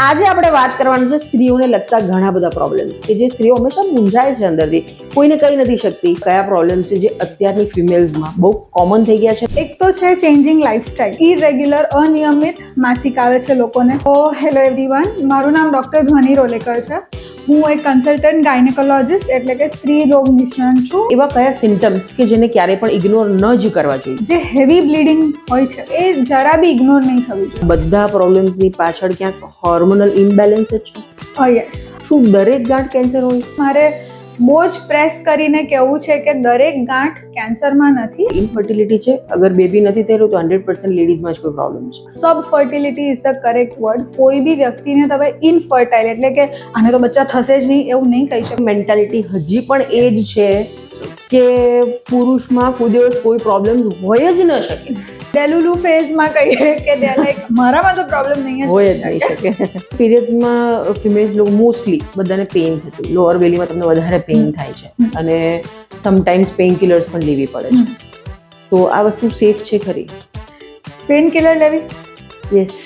આજે આપણે વાત કરવાની છે સ્ત્રીઓને લગતા ઘણા બધા પ્રોબ્લેમ્સ કે જે સ્ત્રીઓ હંમેશા મૂંઝાય છે અંદરથી, કોઈને કહી નથી શકતી. કયા પ્રોબ્લેમ છે જે અત્યારની ફિમેલ્સમાં બહુ કોમન થઈ ગયા છે? એક તો છે ચેન્જિંગ લાઇફસ્ટાઇલ, ઇરેગ્યુલર અનિયમિત માસિક આવે છે લોકોને. તો હેલો એવરીવન, મારું નામ ડૉક્ટર ધ્વનિ રોલેકર છે. હું એક કન્સલ્ટન્ટ ગાયનેકોલોજિસ્ટ એટલે કે સ્ત્રી રોગ નિષ્ણાત છું. એવા કયા સિમ્ટમ્સ કે જેને ક્યારે પણ ઇગ્નોર ન જ કરવા જોઈએ? જે હેવી બ્લીડિંગ હોય છે એ જરા બી ઇગ્નોર નહીં થવી જોઈએ. બધા પ્રોબ્લેમ્સની પાછળ ક્યાંક હોર્મોનલ ઇમ્બેલેન્સ જ છે. યસ, શું દરેક ગાંઠ કેન્સર હોય? મારે બહુ જ પ્રેસ કરીને કહેવું છે કે દરેક ગાંઠ કેન્સરમાં નથી. ઇનફર્ટિલિટી છે, અગર બેબી નથી થયેલું તો 100% લેડીઝમાં જ કોઈ પ્રોબ્લેમ છે. Sub fertility is the correct word. કોઈ બી વ્યક્તિને તમે ઇનફર્ટાઇલ એટલે કે આને તો બચ્ચા થશે જ નહીં એવું નહીં કહી શકો. મેન્ટાલિટી હજી પણ એ જ છે કે પુરુષમાં કોઈ દિવસ કોઈ પ્રોબ્લેમ હોય જ ન શકે. ડેલુલુ ફેઝમાં કહીએ કે મારામાં તો પ્રોબ્લેમ નહીં જ હોય જ નહીં શકે. પીરિયડ્સમાં ફિમેલ્સ લોકો મોસ્ટલી બધાને પેઇન થતું, લોઅર બેલીમાં તમને વધારે પેઇન થાય છે અને સમટાઈમ્સ પેઇન કિલર્સ પણ લેવી પડે છે. તો આ વસ્તુ સેફ છે ખરી? પેઇન કિલર લેવી? યસ.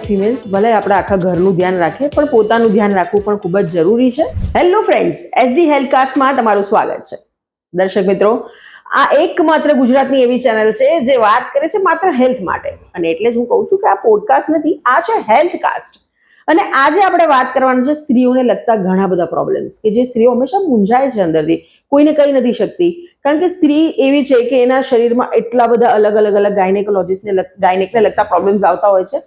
ફિમેલ્સ ભલે આપણે આખા ઘરનું ધ્યાન રાખીએ પણ પોતાનું ધ્યાન રાખવું પણ ખૂબ જ જરૂરી છે. હેલો ફ્રેન્ડ્સ, એસડી હેલ્થકાસ્ટમાં તમારું સ્વાગત છે. દર્શક મિત્રો, આ એકમાત્ર ગુજરાતની એવી ચેનલ છે જે વાત કરે છે માત્ર હેલ્થ માટે, અને એટલે જ હું કહું છું કે આ પોડકાસ્ટ નથી, આ છે હેલ્થકાસ્ટ. અને આજે આપણે વાત કરવાની છે સ્ત્રીઓને લગતા ઘણા બધા પ્રોબ્લેમ્સ કે જે સ્ત્રીઓ હંમેશા મૂંઝાય છે અંદરથી, કોઈને કહી નથી શકતી. કારણ કે સ્ત્રી એવી છે કે એના શરીરમાં એટલા બધા અલગ અલગ ગાયનેકને લગતા પ્રોબ્લેમ્સ આવતા હોય છે,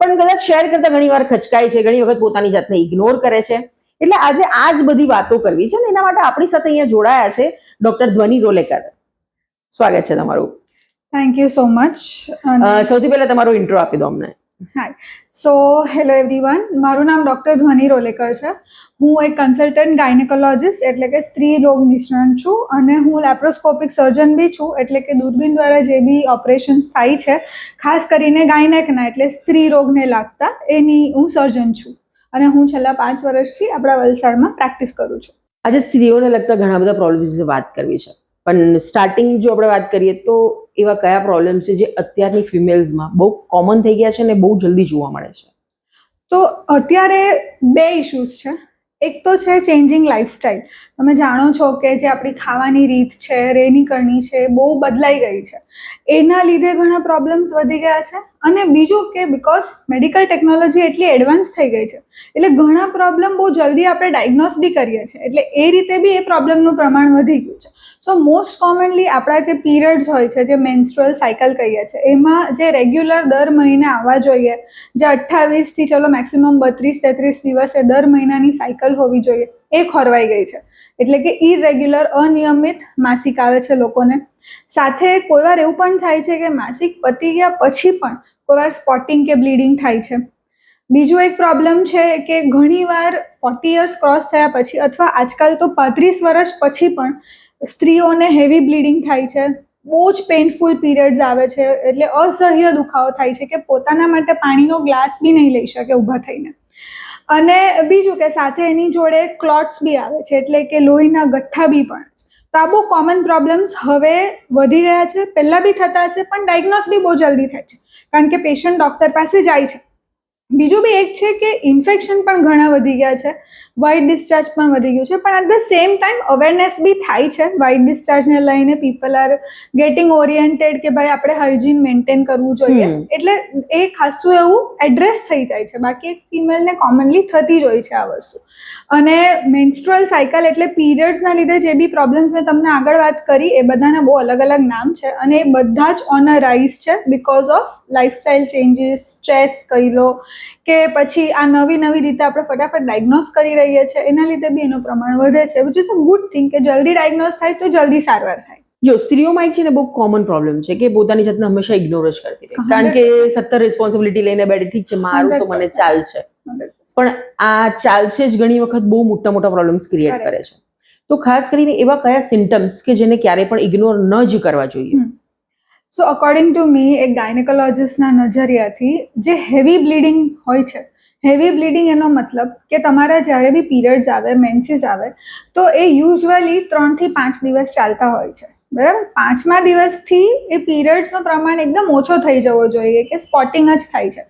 પણ કદાચ શેર કરતા ઘણી વાર ખચકાય છે, ઘણી વખત પોતાની જાતને ઇગ્નોર કરે છે. એટલે આજે આ જ બધી વાતો કરવી છે ને એના માટે આપણી સાથે અહીંયા જોડાયા છે ડોક્ટર ધ્વનિ રોલેકર. સ્વાગત છે તમારું. Thank you so much. સૌથી પહેલા તમારો ઇન્ટ્રો આપી દો અમને. હાય, સો હેલો એવરીવન, મારું નામ ડૉક્ટર ધ્વનિ રોલેકર છે. હું એક કન્સલ્ટન્ટ ગાયનેકોલોજિસ્ટ એટલે કે સ્ત્રી રોગ નિષ્ણાત છું, અને હું લેપ્રોસ્કોપિક સર્જન બી છું, એટલે કે દૂરબીન દ્વારા જે બી ઓપરેશન્સ થાય છે ખાસ કરીને ગાયનેકના એટલે સ્ત્રી રોગને લાગતા એની હું સર્જન છું, અને હું છેલ્લા 5 વર્ષથી આપણા વલસાડમાં પ્રેક્ટિસ કરું છું. આજે સ્ત્રીઓને લગતા ઘણા બધા પ્રોબ્લેમ્સ વિશે વાત કરવી છે, પણ સ્ટાર્ટિંગ જો આપણે વાત કરીએ તો એવા કયા પ્રોબ્લેમ છે જે અત્યારની ફિમેલ્સમાં બહુ કોમન થઈ ગયા છે અને બહુ જલ્દી જોવા મળે છે? તો અત્યારે 2 ઇશ્યુઝ છે. એક તો છે ચેન્જિંગ લાઇફસ્ટાઇલ. તમે જાણો છો કે જે આપણી ખાવાની રીત છે, રહેણી કરણી છે, બહુ બદલાઈ ગઈ છે. એના લીધે ઘણા પ્રોબ્લેમ્સ વધી ગયા છે. અને બીજું કે બિકોઝ મેડિકલ ટેકનોલોજી એટલી એડવાન્સ થઈ ગઈ છે એટલે ઘણા પ્રોબ્લેમ બહુ જલ્દી આપણે ડાયગ્નોસ બી કરીએ છીએ, એટલે એ રીતે બી એ પ્રોબ્લેમનું પ્રમાણ વધી ગયું છે. સો મોસ્ટ કોમનલી આપણા જે પીરિયડ્સ હોય છે, જે મેન્સ્ટ્રુઅલ સાયકલ કહીએ છીએ, એમાં જે રેગ્યુલર દર મહિને આવવા જોઈએ, જે 28 થી ચલો મેક્સિમમ 32-33 દિવસે દર મહિનાની સાયકલ હોવી જોઈએ, એ ખોરવાઈ ગઈ છે. એટલે કે ઇરેગ્યુલર અનિયમિત માસિક આવે છે લોકોને. સાથે કોઈ વાર એવું પણ થાય છે કે માસિક પતી ગયા પછી પણ કોઈ વાર સ્પોટિંગ કે બ્લીડિંગ થાય છે. બીજું એક પ્રોબ્લેમ છે કે ઘણીવાર 40 યર્સ ક્રોસ થયા પછી અથવા આજકાલ તો 35 વર્ષ પછી પણ સ્ત્રીઓને હેવી બ્લીડિંગ થાય છે, બહુ જ પેઇનફુલ પીરિયડ્સ આવે છે, એટલે અસહ્ય દુખાવો થાય છે કે પોતાના માટે પાણીનો ગ્લાસ બી નહીં લઈ શકે ઊભા થઈને. અને બીજું કે સાથે એની જોડે ક્લોટ્સ બી આવે છે, એટલે કે લોહીના ગઠ્ઠા બી પણ. તો આ બહુ કોમન પ્રોબ્લેમ્સ હવે વધી ગયા છે. પહેલાં બી થતા હશે પણ ડાયગ્નોસ બી બહુ જલ્દી થાય છે કારણ કે પેશન્ટ ડૉક્ટર પાસે જાય છે. બીજું બી એક છે કે ઇન્ફેક્શન પણ ઘણા વધી ગયા છે, વ્હાઇટ ડિસ્ચાર્જ પણ વધી ગયું છે, પણ at the same time awareness બી થાય છે વ્હાઇટ ડિસ્ચાર્જને લઈને. પીપલ આર ગેટિંગ ઓરિએન્ટેડ કે ભાઈ આપણે હાઇજીન મેન્ટેન કરવું જોઈએ, એટલે એ ખાસું એવું એડ્રેસ થઈ જાય છે. બાકી એક ફિમેલને કોમનલી થતી જ હોય છે આ વસ્તુ. અને મેન્સ્ટ્રુઅલ સાયકલ એટલે પીરિયડ્સના લીધે જે બી પ્રોબ્લેમ્સ મેં તમને આગળ વાત કરી એ બધાના બહુ અલગ અલગ નામ છે, અને એ બધા જ ઓન અ રાઇઝ છે because of lifestyle changes, stress કહી લો કે પછી આ નવી રીતે આપણે ફટાફટ ડાયગ્નોસ કરી રહીએ છીએ, એના લીધે બી એનું પ્રમાણ વધે છે. Which is a good thing કે જલ્દી ડાયગ્નોસ થાય તો જલ્દી સારવાર થાય. જો સ્ત્રીઓમાં એક છે ને બહુ કોમન પ્રોબ્લેમ છે કે પોતાની જાતને હંમેશા ઇગ્નોર જ કરતી રહે, કારણ કે 70 રિસ્પોન્સિબિલિટી લઈને બેઠી, ઠીક છે મારું તો મને ચાલશે, પણ આ ચાલશે જ ઘણી વખત બહુ મોટા પ્રોબ્લેમ્સ ક્રિએટ કરે છે. તો ખાસ કરીને એવા કયા સિમ્ટમ્સ કે જેને ક્યારે પણ ઇગ્નોર ન જ કરવા જોઈએ? સો અકોર્ડિંગ ટુ મી, એક ગાયનેકોલોજિસ્ટના નજરિયાથી જે હેવી બ્લીડિંગ હોય છે, હેવી બ્લીડિંગ એનો મતલબ કે તમારા જ્યારે બી પીરિયડ્સ આવે, મેન્સીસ આવે, તો એ યુઝ્યુઅલી 3 થી 5 દિવસ ચાલતા હોય છે. બરાબર. 5મા દિવસથી એ પીરિયડ્સનું પ્રમાણ એકદમ ઓછો થઈ જવો જોઈએ, કે સ્પોટિંગ જ થાય છે.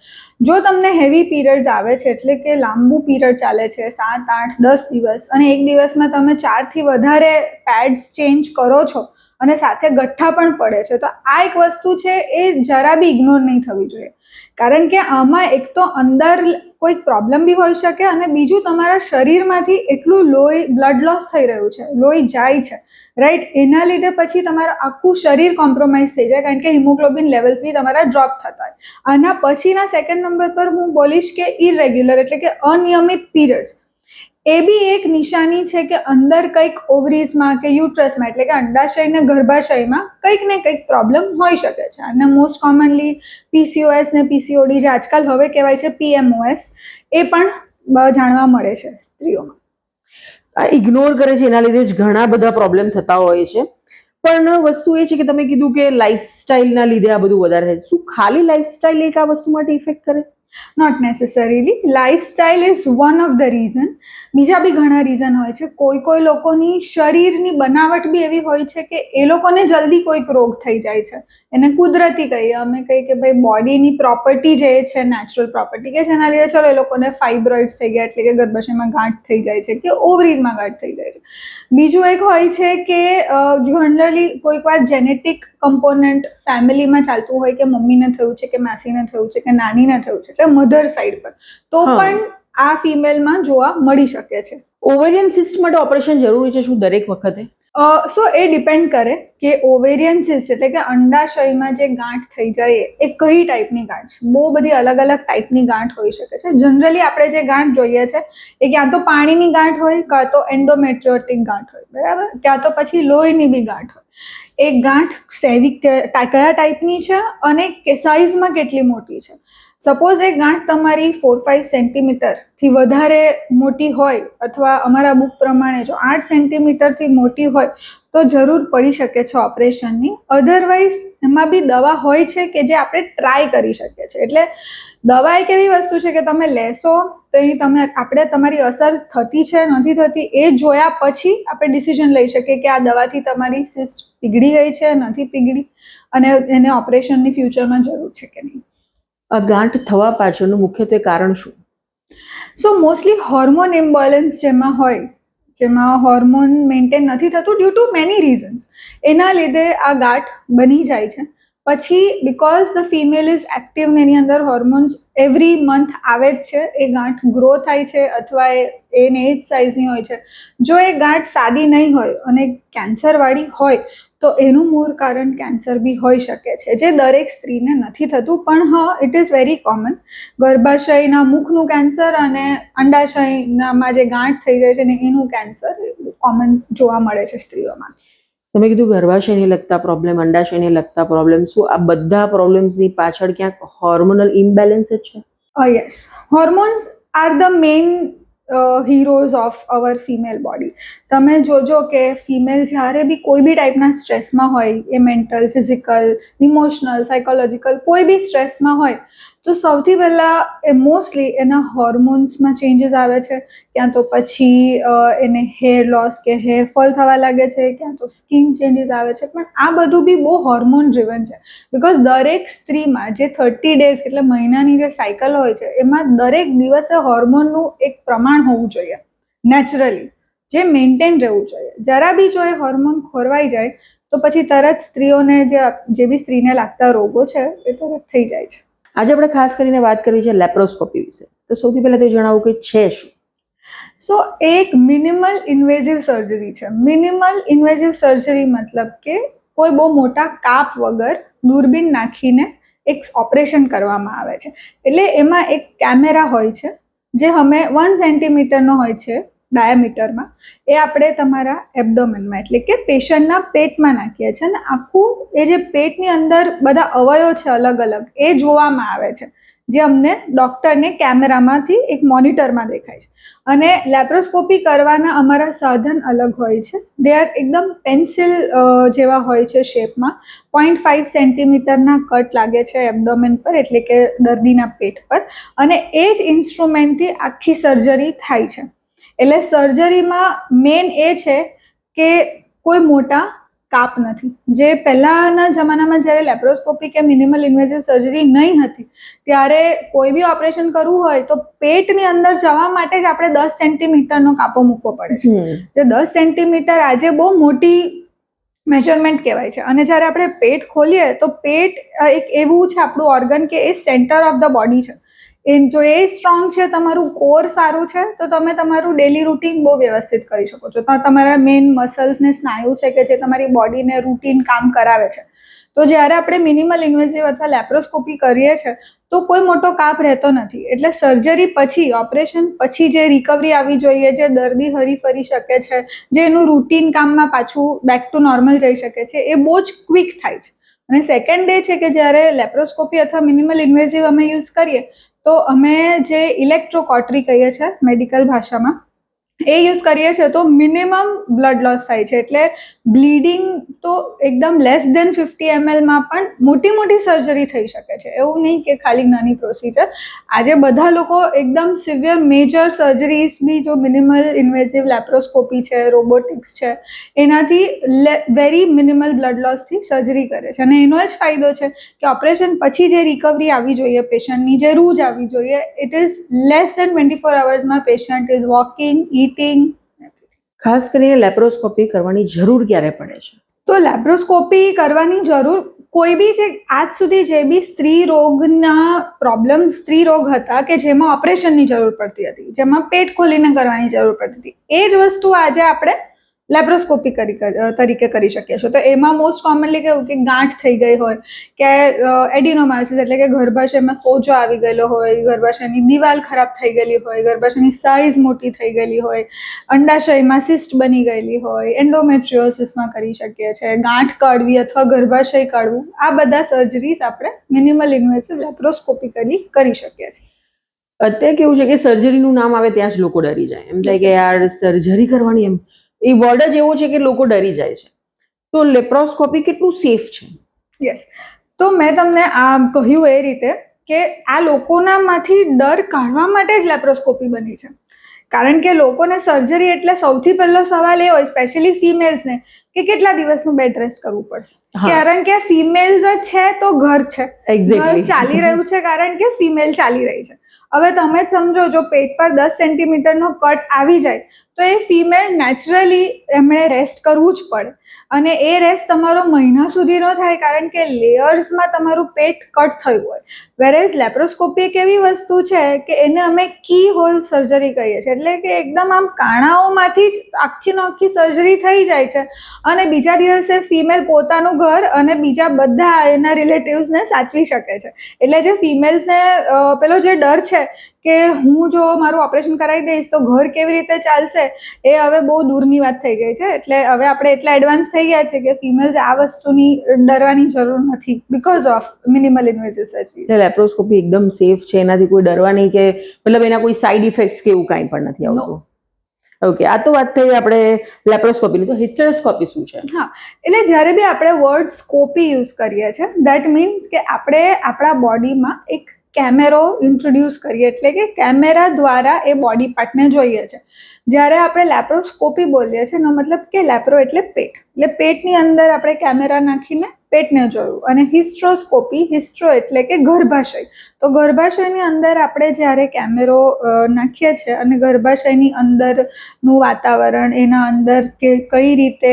જો તમને હેવી પીરિયડ્સ આવે છે, એટલે કે લાંબુ પીરિયડ ચાલે છે 7, 8, 10 દિવસ, અને એક દિવસમાં તમે 4થી વધારે પેડ્સ ચેન્જ કરો છો અને સાથે ગઠ્ઠા પણ પડે છે, તો આ એક વસ્તુ છે એ જરા બી ઇગ્નોર નહીં થવી જોઈએ. કારણ કે આમાં એક તો અંદર કોઈક પ્રોબ્લેમ બી હોઈ શકે, અને બીજું તમારા શરીરમાંથી એટલું બ્લડ લોસ થઈ રહ્યું છે, લોહી જાય છે, રાઈટ. એના લીધે પછી તમારું આખું શરીર કોમ્પ્રોમાઇઝ થઈ જાય, કારણ કે હિમોગ્લોબિન લેવલ્સ બી તમારા ડ્રોપ થતા હોય. આના પછીના સેકન્ડ નંબર પર હું બોલીશ કે ઇરેગ્યુલર, એટલે કે અનિયમિત પીરિયડ્સ, એ બી એક નિશાની છે કે અંદર કંઈક ઓવરીઝમાં કે યુટ્રસમાં, એટલે કે અંડાશય ને ગર્ભાશયમાં કંઈક ને કંઈક પ્રોબ્લેમ હોઈ શકે છે. અને મોસ્ટ કોમનલી PCOS ને PCOD, જે આજકાલ હવે કહેવાય છે PMOS, એ પણ જાણવા મળે છે સ્ત્રીઓમાં. આ ઇગ્નોર કરે છે, એના લીધે જ ઘણા બધા પ્રોબ્લેમ થતા હોય છે. પણ વસ્તુ એ છે કે તમે કીધું કે લાઇફસ્ટાઇલના લીધે આ બધું વધારે થાય. શું ખાલી લાઇફસ્ટાઇલ એક આ વસ્તુ માટે ઇફેક્ટ કરે? Not necessarily. Lifestyle is one of the reason. બીજા બી ઘણા રીઝન હોય છે. કોઈ લોકોની શરીરની બનાવટ બી એવી હોય છે કે એ લોકોને જલ્દી કોઈક રોગ થઈ જાય છે. એને કુદરતી કહીએ, અમે કહીએ કે ભાઈ બોડીની પ્રોપર્ટી જે છે, નેચરલ પ્રોપર્ટી, કે જેના લીધે ચલો એ લોકોને ફાઇબ્રોઇડ્સ થઈ ગયા, એટલે કે ગર્ભાશયમાં ગાંઠ થઈ જાય છે, કે ઓવરીઝમાં ગાંઠ થઈ જાય છે. બીજું એક હોય છે કે જનરલી કોઈક વાર જેનેટિક કમ્પોનન્ટ ફેમિલીમાં ચાલતું હોય, કે મમ્મીને થયું છે, કે માસીને થયું છે, કે નાનીને થયું છે, એટલે મધર સાઈડ પર, તો પણ આ ફિમેલમાં જોવા મળી શકે છે. ઓવેરિયન સિસ્ટ માટે ઓપરેશન જરૂરી છે શું દરેક વખતે? સો એ ડિપેન્ડ કરે કે ઓવેરિયન સિસ્ટ, એટલે કે અંડાશયમાં જે ગાંઠ થઈ જાય એ કઈ ટાઈપની ગાંઠ છે. બહુ બધી અલગ અલગ ટાઈપની ગાંઠ હોઈ શકે છે. જનરલી આપણે જે ગાંઠ જોઈએ છે એ ક્યાં તો પાણીની ગાંઠ હોય, કાં તો એન્ડોમેટ્રિયોટિક ગાંઠ હોય, બરાબર, ક્યાં તો પછી લોહીની બી ગાંઠ હોય. એ ગાંઠ કયા ટાઈપની છે અને સાઇઝમાં કેટલી મોટી છે. સપોઝ એ ગાંઠ તમારી 4-5 સેન્ટીમીટરથી વધારે મોટી હોય, અથવા અમારા બુક પ્રમાણે જો 8 સેન્ટીમીટરથી મોટી હોય, તો જરૂર પડી શકે છે ઓપરેશનની. અધરવાઇઝ એમાં બી દવા હોય છે કે જે આપણે ટ્રાય કરી શકીએ છીએ. એટલે દવા એક એવી વસ્તુ છે કે તમે લેશો તો એની આપણે તમારી અસર થતી છે નથી થતી એ જોયા પછી આપણે ડિસિઝન લઈ શકીએ કે આ દવાથી તમારી સિસ્ટ પીગળી ગઈ છે, નથી પીગળી, અને એને ઓપરેશનની ફ્યુચરમાં જરૂર છે કે નહીં. આ ગાંઠ થવા પાછળનું મુખ્યત્વે કારણ શું? સો મોસ્ટલી હોર્મોન ઇમ્બેલેન્સ જેમાં હોર્મોન મેન્ટેન નથી થતું ડ્યુ ટુ મેની રીઝન્સ, એના લીધે આ ગાંઠ બની જાય છે. પછી because the female is active ને એની અંદર હોર્મોન્સ એવરી મંથ આવે જ છે, એ ગાંઠ ગ્રો થાય છે, અથવા એને એ જ સાઇઝની હોય છે. જો એ ગાંઠ સાદી નહીં હોય અને કેન્સરવાળી હોય, તો એનું મૂળ કારણ કેન્સર બી હોઈ શકે છે, જે દરેક સ્ત્રીને નથી થતું, પણ હા, ઇટ ઇઝ વેરી કોમન. ગર્ભાશયના મુખનું કેન્સર અને અંડાશયનામાં જે ગાંઠ થઈ જાય છે ને એનું કેન્સર કોમન જોવા મળે છે સ્ત્રીઓમાં. તમે કીધું ગર્ભાશયને લગતા પ્રોબ્લેમ, અંડાશયને લગતા પ્રોબ્લેમ, શું આ બધા પ્રોબ્લેમ્સની પાછળ ક્યાંક હોર્મોનલ ઇમ્બેલેન્સ જ છે? Yes, hormones are the main heroes of our female body. તમે જોજો કે ફિમેલ જ્યારે બી કોઈ બી ટાઈપના સ્ટ્રેસમાં હોય, એ મેન્ટલ, ફિઝિકલ, ઇમોશનલ, સાયકોલોજીકલ, કોઈ બી સ્ટ્રેસમાં હોય, તો સૌથી પહેલાં એ મોસ્ટલી એના હોર્મોન્સમાં ચેન્જીસ આવે છે. ક્યાં તો પછી એને હેર લોસ કે હેર ફોલ થવા લાગે છે, ક્યાં તો સ્કિન ચેન્જીસ આવે છે. પણ આ બધું બી બહુ હોર્મોન ડ્રિવન છે, બિકોઝ દરેક સ્ત્રીમાં જે 30 ડેઝ એટલે મહિનાની જે સાયકલ હોય છે, એમાં દરેક દિવસે હોર્મોનનું એક પ્રમાણ હોવું જોઈએ નેચરલી, જે મેન્ટેન રહેવું જોઈએ. જરા બી જો એ હોર્મોન ખોરવાઈ જાય તો પછી તરત સ્ત્રીઓને જે બી સ્ત્રીને લાગતા રોગો છે એ તરત થઈ જાય છે. આજે આપણે ખાસ કરીને વાત કરવી છે લેપ્રોસ્કોપી વિશે. તો સૌથી પહેલા તો જણાવું કે છે શું? સો એક મિનિમલ ઇન્વેઝિવ સર્જરી છે. મિનિમલ ઇન્વેઝિવ સર્જરી મતલબ કે કોઈ બહુ મોટા કાપ વગર દૂરબીન નાખીને એક ઓપરેશન કરવામાં આવે છે. એટલે એમાં એક કેમેરા હોય છે જે 1 સેન્ટીમીટરનો હોય છે ડાયામીટરમાં. એ આપણે તમારા એબ્ડોમેનમાં, એટલે કે પેશન્ટના પેટમાં નાખીએ છીએ, અને આખું એ જે પેટની અંદર બધા અવયવ છે અલગ અલગ, એ જોવામાં આવે છે, જે અમને ડૉક્ટરને કેમેરામાંથી એક મોનિટરમાં દેખાય છે. અને લેપ્રોસ્કોપી કરવાના અમારા સાધન અલગ હોય છે. દે આર એકદમ પેન્સિલ જેવા હોય છે શેપમાં. 0.5 સેન્ટીમીટરના કટ લાગે છે એબ્ડોમેન પર, એટલે કે દર્દીના પેટ પર, અને એ જ ઇન્સ્ટ્રુમેન્ટથી આખી સર્જરી થાય છે. એટલે સર્જરીમાં મેઇન એ છે કે કોઈ મોટા કાપ નથી. જે પહેલાના જમાનામાં જ્યારે લેપ્રોસ્કોપી કે મિનિમલ ઇન્વેઝિવ સર્જરી નહીં હતી ત્યારે કોઈ બી ઓપરેશન કરવું હોય તો પેટની અંદર જવા માટે જ આપણે 10 સેન્ટીમીટરનો કાપો મૂકવો પડે છે. જે 10 સેન્ટીમીટર આજે બહુ મોટી મેજરમેન્ટ કહેવાય છે. અને જ્યારે આપણે પેટ ખોલીએ તો પેટ એક એવું છે આપણું ઓર્ગન કે એ સેન્ટર ઓફ ધ બોડી છે. જો એ સ્ટ્રોંગ છે, તમારું કોર સારું છે, તો તમે તમારું ડેલી રૂટીન બહુ વ્યવસ્થિત કરી શકો છો. તો તમારા મેઇન મસલ્સ ને સ્નાયુ છે કે જે તમારી બોડીને રૂટીન કામ કરાવે છે. તો જ્યારે આપણે મિનિમલ ઇન્વેઝિવ અથવા લેપ્રોસ્કોપી કરીએ છીએ તો કોઈ મોટો કાપ રહેતો નથી. એટલે સર્જરી પછી, ઓપરેશન પછી જે રિકવરી આવી જોઈએ, જે દર્દી હરી ફરી શકે છે, જે એનું રૂટીન કામમાં પાછું બેક ટુ નોર્મલ જઈ શકે છે, એ બહુ જ ક્વિક થાય છે. અને સેકન્ડ એ છે કે જ્યારે લેપ્રોસ્કોપી અથવા મિનિમલ ઇન્વેઝિવ અમે યુઝ કરીએ તો અમે જે ઇલેક્ટ્રોકોટરી કહીએ છીએ મેડિકલ ભાષામાં, એ યુઝ કરીએ છીએ તો મિનિમમ બ્લડ લોસ થાય છે. એટલે બ્લીડિંગ તો એકદમ લેસ દેન 50 ml માં પણ મોટી મોટી સર્જરી થઈ શકે છે. એવું નહીં કે ખાલી નાની પ્રોસિજર. આજે બધા લોકો એકદમ સિવિયર મેજર સર્જરીઝ બી જો મિનિમલ ઇન્વેઝિવ લેપ્રોસ્કોપી છે, રોબોટિક્સ છે, એનાથી વેરી મિનિમલ બ્લડ લોસથી સર્જરી કરે છે. અને એનો જ ફાયદો છે કે ઓપરેશન પછી જે રિકવરી આવી જોઈએ પેશન્ટની, જે રૂજ આવી જોઈએ, ઇટ ઇઝ લેસ દેન 24 અવર્સમાં પેશન્ટ ઇઝ વોકિંગ, ઇટિંગ. ખાસ કરીને લેપ્રોસ્કોપી કરવાની જરૂર ક્યારે પડે છે? તો લેપ્રોસ્કોપી કરવાની જરૂર કોઈ બી જે આજ સુધી જે બી સ્ત્રી રોગના પ્રોબ્લેમ, સ્ત્રી રોગ હતા કે જેમાં ઓપરેશનની જરૂર પડતી હતી, જેમાં પેટ ખોલીને કરવાની જરૂર પડતી હતી, એ જ વસ્તુ આજે આપણે લેપ્રોસ્કોપી તરીકે કરી શકીએ છીએ. તો એમાં મોસ્ટ કોમનલી કેવું કે ગાંઠ થઈ ગઈ હોય કે એડિનોમાયોસિસ એટલે કે ગર્ભાશયમાં સોજો આવી ગયેલો હોય, ગર્ભાશયની દિવાલ ખરાબ થઈ ગયેલી હોય, ગર્ભાશયની સાઇઝ મોટી થઈ ગયેલી હોય, અંડાશયમાં સિસ્ટ બની ગયેલી હોય, એન્ડોમેટ્રિયોસિસમાં કરી શકીએ છીએ, ગાંઠ કાઢવી અથવા ગર્ભાશય કાઢવું, આ બધા સર્જરીઝ આપણે મિનિમલ ઇન્વેઝિવ લેપ્રોસ્કોપી કરી શકીએ છીએ. અત્યારે કેવું છે કે સર્જરીનું નામ આવે ત્યાં જ લોકો ડરી જાય. એમ થાય કે યાર સર્જરી કરવાની, એમ એ વર્ડ જ એવો છે કે લોકો ડરી જાય છે. તો લેપ્રોસ્કોપી કેટલું સેફ છે? યસ, તો મેં તમને આ કહ્યું એ રીતે કે આ લોકોનામાંથી ડર કાઢવા માટે જ લેપ્રોસ્કોપી બની છે. કારણ કે લોકોને સર્જરી એટલે સૌથી પહેલો સવાલ એ હોય, સ્પેશિયલી ફિમેલ્સને, કે કેટલા દિવસનું બેડ રેસ્ટ કરવું પડશે. કારણ કે ફિમેલ્સ જ છે તો ઘર છે, ઘર ચાલી રહ્યું છે કારણ કે ફિમેલ ચાલી રહી છે. હવે તમે જ સમજો, જો પેટ પર 10 સેન્ટીમીટરનો કટ આવી જાય તો એ ફિમેલ નેચરલી એમણે રેસ્ટ કરવું જ પડે. અને એ રેસ્ટ તમારો મહિના સુધી ન થાય કારણ કે લેયર્સમાં તમારું પેટ કટ થયું હોય. વેરેઝ લેપ્રોસ્કોપી એક એવી વસ્તુ છે કે એને અમે કી હોલ સર્જરી કહીએ છીએ. એટલે કે એકદમ આમ કાણાઓમાંથી જ આખી સર્જરી થઈ જાય છે અને બીજા દિવસે ફિમેલ પોતાનું ઘર અને બીજા બધા એના રિલેટિવ્સને સાચવી શકે છે. એટલે જે ફિમેલ્સને પેલો જે ડર છે કે હું જો મારું ઓપરેશન કરાવી દઈશ તો ઘર કેવી રીતે ચાલશે, એ હવે બહુ દૂરની વાત થઈ ગઈ છે. એટલે હવે આપણે એટલા એડવાન્સ થઈ ગયા છે કે ફિમેલ્સ આ વસ્તુની ડરવાની જરૂર નથી because of minimal invasive surgery. Laparoscopy એકદમ સેફ છે, એનાથી કોઈ ડરવા નહીં કે મતલબ એના કોઈ સાઇડ ઇફેક્ટ્સ કે એવું કાંઈ પણ નથી આવતું. ઓકે, આ તો વાત થઈ આપણે લેપ્રોસ્કોપીની. તો હિસ્ટેરોસ્કોપી શું છે? હા, એટલે જ્યારે બી આપણે વર્ડ સ્કોપી યુઝ કરીએ છીએ, દેટ મીન્સ કે આપણે આપણા બોડીમાં એક કેમેરો ઇન્ટ્રોડ્યુસ કરીએ, એટલે કે કેમેરા દ્વારા એ બોડી પાર્ટને જોઈએ છે. જ્યારે આપણે લેપ્રોસ્કોપી બોલીએ છીએ એનો મતલબ કે લેપ્રો એટલે પેટ, એટલે પેટની અંદર આપણે કેમેરા નાખીને પેટને જોયું. અને હિસ્ટ્રોસ્કોપી, હિસ્ટ્રો એટલે કે ગર્ભાશય, તો ગર્ભાશયની અંદર આપણે જ્યારે કેમેરો નાખીએ છીએ અને ગર્ભાશયની અંદરનું વાતાવરણ, એના અંદર કે કઈ રીતે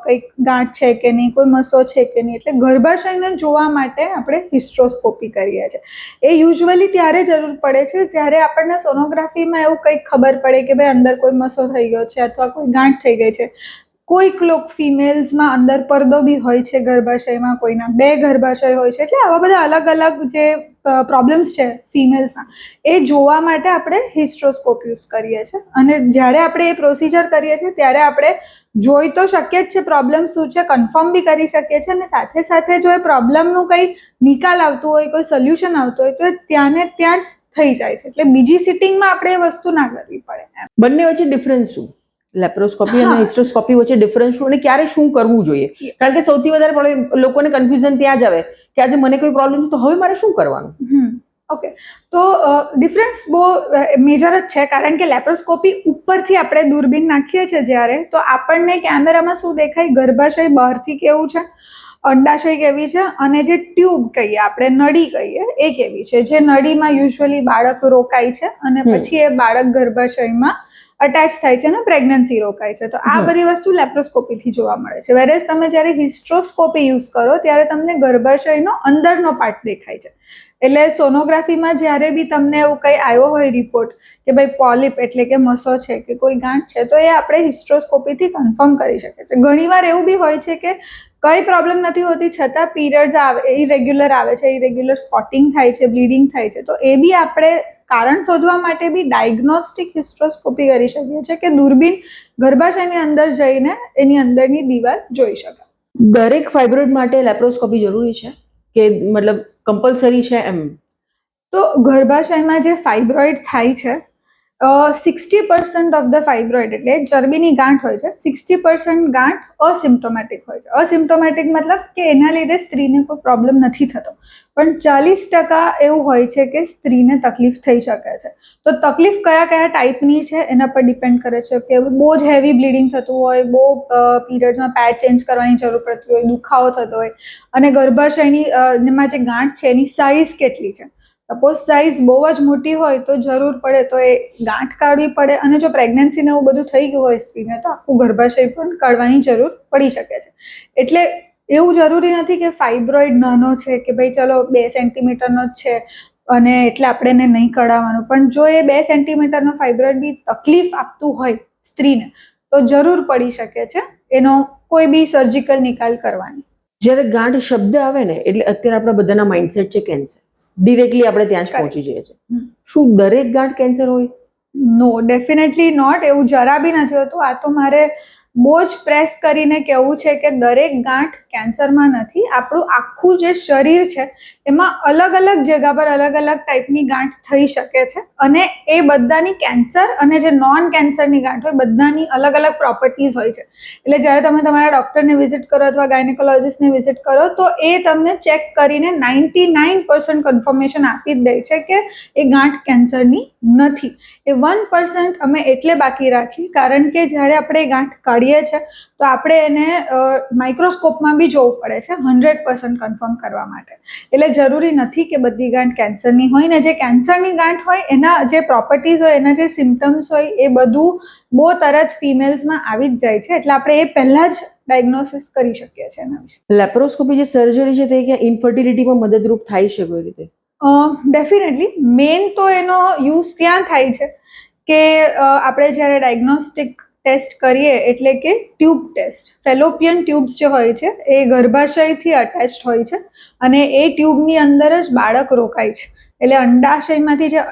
કંઈક ગાંઠ છે કે નહીં, કોઈ મસો છે કે નહીં, એટલે ગર્ભાશયને જોવા માટે આપણે હિસ્ટ્રોસ્કોપી કરીએ છીએ. એ યુઝ્યુઅલી ત્યારે જરૂર પડે છે જ્યારે આપણને સોનોગ્રાફીમાં એવું કંઈક ખબર પડે કે ભાઈ અંદર કોઈ મસો થઈ ગયો છે અથવા કોઈ ગાંઠ થઈ ગઈ છે. કોઈક ફિમેલ્સમાં અંદર પડદો બી હોય છે ગર્ભાશયમાં, કોઈના 2 ગર્ભાશય હોય છે. એટલે આવા બધા અલગ અલગ જે પ્રોબ્લેમ્સ છે ફિમેલ્સના, એ જોવા માટે આપણે હિસ્ટ્રોસ્કોપ યુઝ કરીએ છીએ. અને જ્યારે આપણે એ પ્રોસિજર કરીએ છીએ ત્યારે આપણે જોઈ તો શકીએ જ છે પ્રોબ્લેમ શું છે, કન્ફર્મ બી કરી શકીએ છીએ, અને સાથે સાથે જો એ પ્રોબ્લેમનું કંઈ નિકાલ આવતું હોય, કોઈ સોલ્યુશન આવતું હોય તો એ ત્યાં ને ત્યાં જ થઈ જાય છે. એટલે બીજી સિટિંગમાં આપણે એ વસ્તુ ના કરવી પડે. બંને વચ્ચે ડિફરન્સ શું? લેપ્રોસ્કોપી અને હિસ્ટ્રોસ્કોપી વચ્ચે ડિફરન્સ શું અને ક્યારે શું કરવું જોઈએ? કારણ કે સૌથી વધારે લોકોને કન્ફ્યુઝન ત્યાં જ આવે કે આજે મને કોઈ પ્રોબ્લેમ છે તો હવે મારે શું કરવાનું? ઓકે, તો ડિફરન્સ બહુ મેજર જ છે. કારણ કે લેપ્રોસ્કોપી ઉપરથી આપણે દૂરબીન નાખીએ છીએ જ્યારે, તો આપણને કેમેરામાં શું દેખાય, ગર્ભાશય બહારથી કેવું છે, અંડાશય કેવી છે, અને જે ટ્યુબ કહીએ આપણે, નળી કહીએ, એ કેવી છે. જે નળીમાં યુઝ્યુઅલી બાળક રોકાય છે અને પછી એ બાળક ગર્ભાશયમાં અટેચ થાય છે અને પ્રેગ્નન્સી રોકાય છે. તો આ બધી વસ્તુ લેપ્રોસ્કોપીથી જોવા મળે છે. વેરેઝ તમે જ્યારે હિસ્ટ્રોસ્કોપી યુઝ કરો ત્યારે તમને ગર્ભાશયનો અંદરનો પાર્ટ દેખાય છે. એટલે સોનોગ્રાફીમાં જ્યારે બી તમને એવું કંઈ આવ્યો હોય રિપોર્ટ કે ભાઈ પોલિપ એટલે કે મસો છે કે કોઈ ગાંઠ છે, તો એ આપણે હિસ્ટ્રોસ્કોપીથી કન્ફર્મ કરી શકીએ છીએ. ઘણીવાર એવું બી હોય છે કે કઈ પ્રોબ્લેમ નથી હોતી છતાં પીરિયડ્સ આવે, ઇરેગ્યુલર આવે છે, ઇરેગ્યુલર સ્પોટિંગ થાય છે, બ્લીડિંગ થાય છે, તો એ બી આપણે કારણ શોધવા માટે બી ડાયગ્નોસ્ટિક હિસ્ટ્રોસ્કોપી કરી શકીએ છીએ કે દૂરબીન ગર્ભાશયની અંદર જઈને એની અંદરની દીવાલ જોઈ શકાય. દરેક ફાઇબ્રોઇડ માટે લેપ્રોસ્કોપી જરૂરી છે કે મતલબ કમ્પલસરી છે એમ? તો ગર્ભાશયમાં જે ફાઇબ્રોઇડ થાય છે, 60% ઓફ ધ ફાઇબ્રોઇડ એટલે ચરબીની ગાંઠ હોય છે, 60% ગાંઠ અસિમ્પ્ટોમેટિક હોય છે. અસિમ્પ્ટોમેટિક મતલબ કે એના લીધે સ્ત્રીને કોઈ પ્રોબ્લેમ નથી થતો, પણ 40% એવું હોય છે કે સ્ત્રીને તકલીફ થઈ શકે છે. તો તકલીફ કયા કયા ટાઈપની છે એના પર ડિપેન્ડ કરે છે કે બહુ જ હેવી બ્લીડિંગ થતું હોય, બહુ પીરિયડ્સમાં પેડ ચેન્જ કરવાની જરૂર પડતી હોય, દુખાવો થતો હોય, અને ગર્ભાશયની માં જે ગાંઠ છે એની સાઇઝ કેટલી છે. સપોઝ સાઇઝ બહુ જ મોટી હોય તો જરૂર પડે તો એ ગાંઠ કાઢવી પડે, અને જો પ્રેગ્નન્સી ને એવું બધું થઈ ગયું હોય સ્ત્રીને તો આખું ગર્ભાશય પણ કાઢવાની જરૂર પડી શકે છે. એટલે એવું જરૂરી નથી કે ફાઇબ્રોઇડ નાનો છે કે ભાઈ ચલો 2 સેન્ટીમીટરનો જ છે અને એટલે આપણે એને નહીં કઢાવવાનું, પણ જો એ 2 સેન્ટીમીટરનો ફાઇબ્રોઇડ બી તકલીફ આપતું હોય સ્ત્રીને તો જરૂર પડી શકે છે એનો કોઈ બી સર્જિકલ નિકાલ કરવાની. જ્યારે ગાંઠ શબ્દ આવે ને એટલે અત્યારે આપણા બધાના માઇન્ડસેટ છે કેન્સર, ડિરેક્ટલી આપણે ત્યાં જ પહોંચી જઈએ છીએ. શું દરેક ગાંઠ કેન્સર હોય? નો, ડેફિનેટલી નોટ. એવું જરા બી નથી હોતું. આ તો મારે બહુ જ પ્રેસ કરીને કહેવું છે કે દરેક ગાંઠ કેન્સરમાં નથી. આપણું આખું જે શરીર છે એમાં અલગ અલગ જગ્યા પર અલગ અલગ ટાઈપની ગાંઠ થઈ શકે છે, અને એ બધાની કેન્સર અને જે નોન કેન્સરની ગાંઠ હોય બધાની અલગ અલગ પ્રોપર્ટીઝ હોય છે. એટલે જ્યારે તમે તમારા ડૉક્ટરને વિઝિટ કરો અથવા ગાયનેકોલોજિસ્ટને વિઝિટ કરો તો એ તમને ચેક કરીને 99% કન્ફર્મેશન આપી જ દે છે કે એ ગાંઠ કેન્સરની નથી. એ 1% અમે એટલે બાકી રાખી કારણ કે જ્યારે આપણે ગાંઠ કાઢીએ છીએ તો આપણે એને માઇક્રોસ્કોપમાં બી જોવું પડે છે 100% કન્ફર્મ કરવા માટે. એટલે જરૂરી નથી કે બધી ગાંઠ કેન્સરની હોય, ને જે કેન્સરની ગાંઠ હોય એના જે પ્રોપર્ટીઝ હોય, એના જે સિમ્ટમ્સ હોય, એ બધું બહુ તરત ફિમેલ્સમાં આવી જ જાય છે. એટલે આપણે એ પહેલાં જ ડાયગ્નોસિસ કરી શકીએ છીએ એના વિશે. લેપ્રોસ્કોપી જે સર્જરી છે તે ક્યાં ઇન્ફર્ટિલિટીમાં મદદરૂપ થાય છે કોઈ રીતે? ડેફિનેટલી મેઇન તો એનો યુઝ ત્યાં થાય છે કે આપણે જ્યારે ડાયગ્નોસ્ટિક ટેસ્ટ કરીએ એટલે કે ટ્યુબ ટેસ્ટ. ફેલોપિયન ટ્યુબ્સ જે હોય છે એ ગર્ભાશયથી અટેચ્ડ હોય છે અને એ ટ્યુબની અંદર જ બાળક રોકાય છે. એટલે અંડાશયમાંથી જે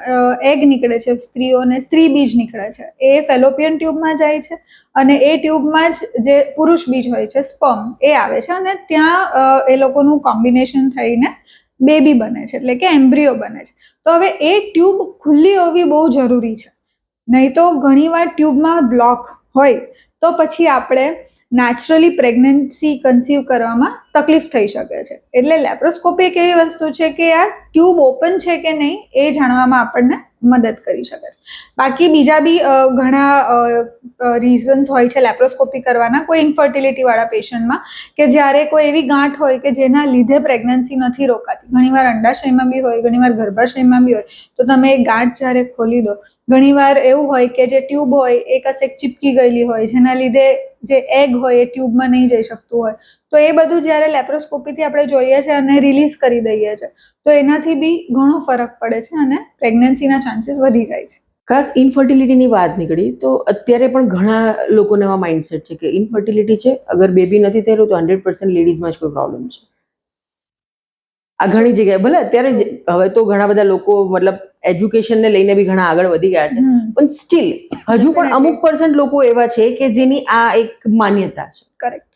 એગ નીકળે છે, સ્ત્રીઓને સ્ત્રી બીજ નીકળે છે, એ ફેલોપિયન ટ્યુબમાં જાય છે અને એ ટ્યુબમાં જ જે પુરુષ બીજ હોય છે, સ્પર્મ, એ આવે છે અને ત્યાં એ લોકોનું કોમ્બિનેશન થઈને બેબી બને છે, એટલે કે એમ્બ્રિયો બને છે. તો હવે એ ટ્યુબ ખુલ્લી હોવી બહુ જરૂરી છે, નહીં તો ઘણીવાર ટ્યુબમાં બ્લોક હોય તો પછી આપણે નેચરલી પ્રેગ્નન્સી કન્સીવ કરવામાં તકલીફ થઈ શકે છે. એટલે લેપ્રોસ્કોપી એક એવી વસ્તુ છે કે આ ટ્યુબ ઓપન છે કે નહીં એ જાણવામાં આપણને મદદ કરી શકે છે. બાકી બીજા બી ઘણા રીઝન્સ હોય છે લેપ્રોસ્કોપી કરવાના. કોઈ ઇન્ફર્ટિલિટીવાળા પેશન્ટમાં કે જ્યારે કોઈ એવી ગાંઠ હોય કે જેના લીધે પ્રેગ્નન્સી નથી રોકાતી, ઘણીવાર અંડાશયમાં બી હોય, ઘણીવાર ગર્ભાશયમાં બી હોય, તો તમે એ ગાંઠ જ્યારે ખોલી દો, ઘણીવાર એવું હોય કે જે ટ્યુબ હોય એ કશેક ચીપકી ગયેલી હોય જેના લીધે જે એગ હોય એ ટ્યુબમાં નહીં જઈ શકતું હોય, તો એ બધું જ્યારે લેપ્રોસ્કોપીથી આપણે જોઈએ છીએ અને રિલીઝ કરી દઈએ છીએ તો એનાથી બી ઘણો ફરક પડે છે અને પ્રેગ્નન્સીના ચાન્સીસ વધી જાય છે. ખાસ ઇન્ફર્ટિલિટીની વાત નીકળી તો અત્યારે પણ ઘણા લોકોને એવા માઇન્ડસેટ છે કે ઇન્ફર્ટિલિટી છે, અગર બેબી નથી થયેલું તો 100% લેડીઝમાં જ કોઈ પ્રોબ્લેમ છે. આ ઘણી જગ્યાએ ભલે અત્યારે હવે તો ઘણા બધા લોકો મતલબ એજ્યુકેશનને લઈને બી ઘણા આગળ વધી ગયા છે, પણ સ્ટીલ હજુ પણ અમુક % લોકો એવા છે કે જેની આ એક માન્યતા છે. કરેક્ટ.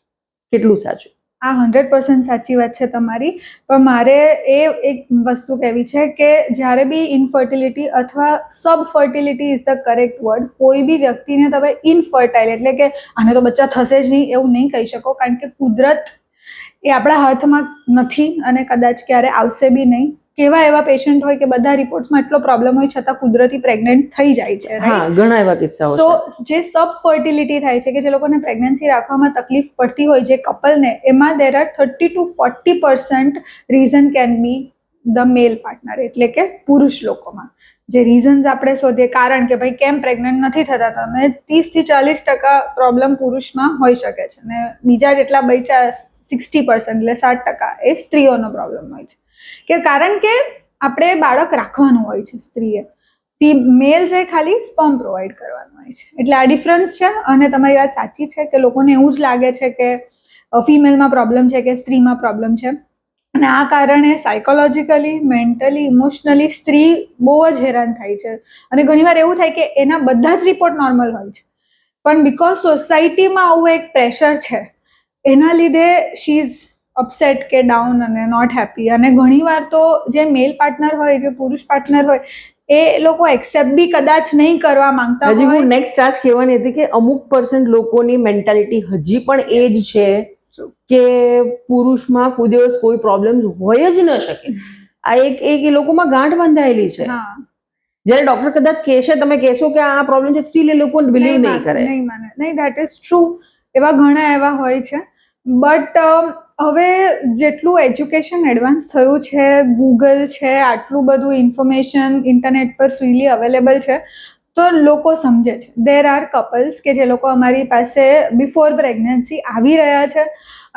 કેટલું સાચું? આ 100% સાચી વાત છે તમારી. પણ મારે એ એક વસ્તુ કહેવી છે કે જ્યારે બી ઇનફર્ટિલિટી અથવા sub fertility is the correct word, કોઈ બી વ્યક્તિને તમે ઇનફર્ટાઇલ એટલે કે આને તો બચ્ચા થશે જ નહીં એવું નહીં કહી શકો, કારણ કે કુદરત એ આપણા હાથમાં નથી અને કદાચ ક્યારે આવશે બી નહીં. કેવા એવા પેશન્ટ હોય કે બધા રિપોર્ટ્સમાં એટલો પ્રોબ્લેમ હોય છતાં કુદરતી પ્રેગ્નન્ટ થઈ જાય છે, હા, ઘણા એવા કિસ્સાઓ સો છે. જે સબ ફર્ટિલિટી થાય છે કે જે લોકોને પ્રેગ્નન્સી રાખવામાં તકલીફ પડતી હોય જે કપલને, એમાં there are 30 to 40% reason can be the male partner, એટલે કે પુરુષ લોકોમાં જે રીઝન્સ આપણે શોધીએ કારણ કે ભાઈ કેમ પ્રેગ્નન્ટ નથી થતા તમે, 30 થી 40% પ્રોબ્લેમ પુરુષમાં હોઈ શકે છે અને બીજા જેટલા બચ્યા 60% એટલે 60% એ સ્ત્રીઓનો પ્રોબ્લેમ હોય છે કે કારણ કે આપણે બાળક રાખવાનું હોય છે સ્ત્રીએ, મેલ્સ એ ખાલી સ્પર્મ પ્રોવાઈડ કરવાનું હોય છે. એટલે આ ડિફરન્સ છે અને તમારી વાત સાચી છે કે લોકોને એવું જ લાગે છે કે ફિમેલમાં પ્રોબ્લેમ છે કે સ્ત્રીમાં પ્રોબ્લેમ છે અને આ કારણે સાયકોલોજીકલી, મેન્ટલી, ઇમોશનલી સ્ત્રી બહુ જ હેરાન થાય છે અને ઘણીવાર એવું થાય કે એના બધા જ રિપોર્ટ નોર્મલ હોય છે પણ બીકોઝ સોસાયટીમાં આવું એક પ્રેશર છે એના લીધે શી ઇઝ અપસેટ કે ડાઉન અને નોટ હેપી. અને ઘણીવાર તો જે મેલ પાર્ટનર હોય, જે પુરુષ પાર્ટનર હોય, એ લોકો એક્સેપ્ટ બી કદાચ નહીં કરવા માંગતા હજી હોય. હું નેક્સ્ટ આજ કહેવાની હતી કે અમુક % લોકોની મેન્ટાલિટી હજી પણ એ જ છે કે પુરુષમાં કોઈ દિવસ કોઈ પ્રોબ્લેમ હોય જ ન શકે. આ એક એ લોકોમાં ગાંઠ બંધાયેલી છે. હા, જ્યારે ડોક્ટર કદાચ કહેશે, તમે કહેશો કે આ પ્રોબ્લેમ છે, સ્ટીલ એ લોકો બિલીવ નહીં કરે. નહીં માને, નહીં, ધેટ ઇઝ ટ્રુ. એવા ઘણા એવા હોય છે બટ હવે જેટલું એજ્યુકેશન એડવાન્સ થયું છે, ગૂગલ છે, આટલું બધું ઇન્ફોર્મેશન ઇન્ટરનેટ પર ફ્રીલી અવેલેબલ છે તો લોકો સમજે છે. દેર આર કપલ્સ કે જે લોકો અમારી પાસે બિફોર પ્રેગ્નન્સી આવી રહ્યા છે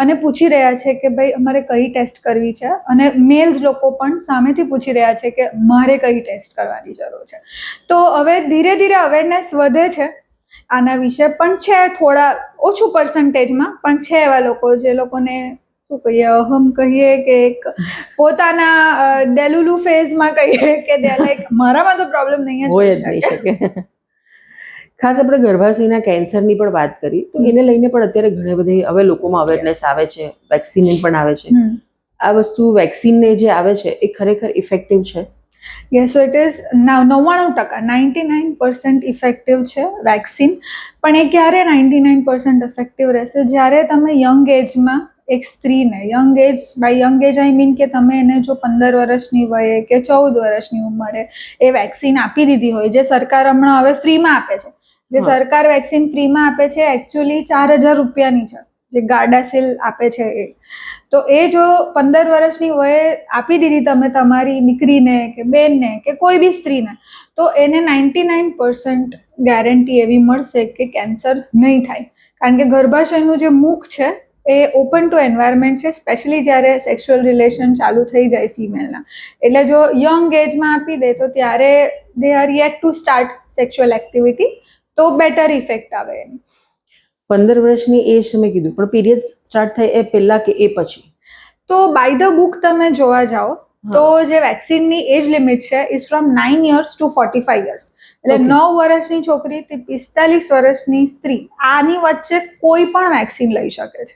અને પૂછી રહ્યા છે કે ભાઈ અમારે કઈ ટેસ્ટ કરવી છે અને મેલ્સ લોકો પણ સામેથી પૂછી રહ્યા છે કે મારે કઈ ટેસ્ટ કરવાની જરૂર છે. તો હવે ધીરે ધીરે અવેરનેસ વધે છે આના વિશે પણ છે, થોડા ઓછું પર્સન્ટેજમાં પણ છે એવા લોકો જે લોકોને શું કહીએ, અહમ કહીએ કે એક પોતાના ડેલુલુ ફેઝમાં કહીએ કે દે લાઈક મારામાં તો પ્રોબ્લેમ નહીં જ હોય હોઈ જ નહીં શકે. શકે. ખાસ આપણે ગર્ભાશયના કેન્સરની પણ વાત કરી તો એને લઈને પણ અત્યારે ઘણી બધી હવે લોકોમાં અવેરનેસ આવે છે, વેક્સિન પણ આવે છે. આ વસ્તુ વેક્સિનને જે આવે છે એ ખરેખર ઇફેક્ટિવ છે? Yes, so it is 99%, 99% effective છે વેક્સિન. પણ એ ક્યારે 99% ઇફેક્ટિવ રહેશે? જ્યારે તમે યંગ એજમાં એક સ્ત્રીને, young age, by young age I mean કે તમે એને જો 15 વર્ષની વયે કે 14 વર્ષની ઉંમરે એ વેક્સિન આપી દીધી હોય, જે સરકાર હમણાં હવે ફ્રીમાં આપે છે, જે સરકાર વેક્સિન ફ્રીમાં આપે છે એકચ્યુઅલી 4000 રૂપિયાની છે, જે ગાર્ડાસિલ આપે છે એ. તો એ જો 15 વર્ષની વયે આપી દીધી તમે તમારી દીકરીને કે બેનને કે કોઈ બી સ્ત્રીને, તો એને 99% ગેરંટી એવી મળશે કે કેન્સર નહીં થાય. કારણ કે ગર્ભાશયનું જે મુખ છે એ ઓપન ટુ એન્વાયરમેન્ટ છે, સ્પેશિયલી જ્યારે સેક્સ્યુઅલ રિલેશન ચાલુ થઈ જાય ફિમેલના. એટલે જો યંગ એજમાં આપી દે તો ત્યારે they are yet to start sexual activity, તો બેટર ઇફેક્ટ આવે એની. 15 વર્ષની એજ તમે કીધું, પણ પીરિયડ સ્ટાર્ટ થાય એ પહેલા કે એ પછી? તો બાય ધ બુક તમે જોવા જાઓ તો જે વેક્સિનની એજ લિમિટ છે is from 9 years to 45 years. એટલે 9 વર્ષની છોકરી થી 45 વર્ષની સ્ત્રી, આની વચ્ચે કોઈ પણ વેક્સિન લઈ શકે છે.